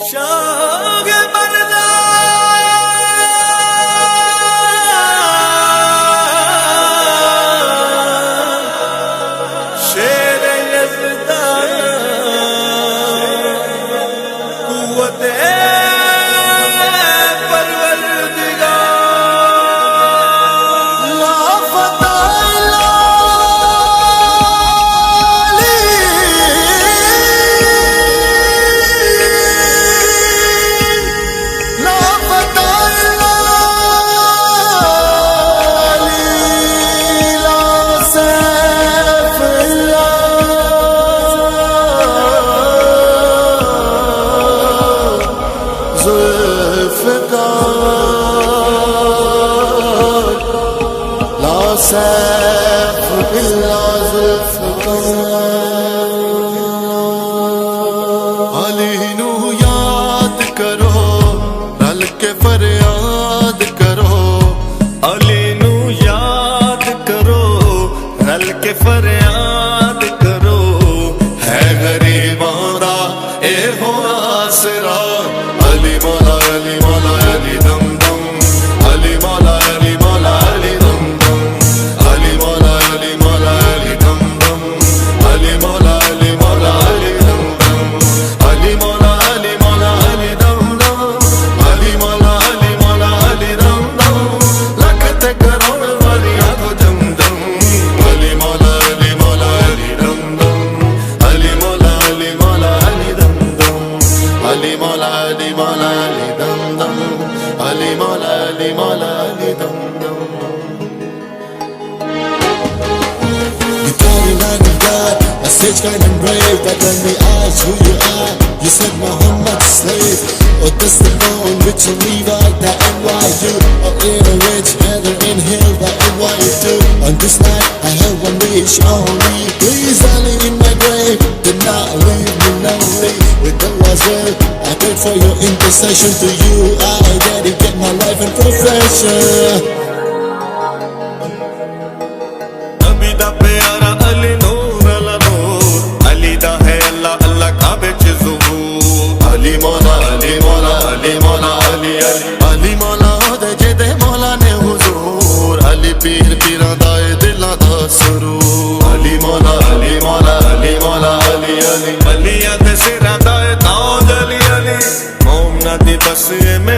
शाग मरदा शेर यज़दा कुव्वत सैफ बिल्ला अली नू याद करो रल के फरियाद करो अली नू याद करो रल के फरियाद करो है गरीबां दा ए हो आसरा अली मौला अली मौला अली दम दम अली मौला अली मौला अली दम दम अली मौला अली मौला अली दम दम अली मौला अली मौला अली दम दम अली मौला अली मौला अली दम दम अली मौला अली मौला अली दम दम लख ते करोड़ वालियां तो जम दम अली मौला अली मौला अली दम दम अली मौला अली मौला अली दम दम अली मौला अली मौला अली दम दम अली मौला अली मौला अली दम दम A sage kind and brave, but when we ask who you are, you said Muhammad's slave. Or this the bone which will leave out the NYU. Or in a rich heather in hill the NYU. On this night I have one wish only. Please only in my grave, do not leave me lonely. With Allah's will, I pray for your intercession. To you I dedicate my life and profession. नबी दा प्यारा अली नूर अला नूर अली दा है अल्लाह अल्लाह काबे च ज़ुहूर अली मौला अली मौला अली मौला अली अली अली मौला दे जेदे मौला ने हुजूर अली पीर पीरां दा ए दिलां दा सुरूर अली मौला अली मौला अली मौला अली अली अलियां दे सिरां दा ए ताज अली अली मोमना दी बस में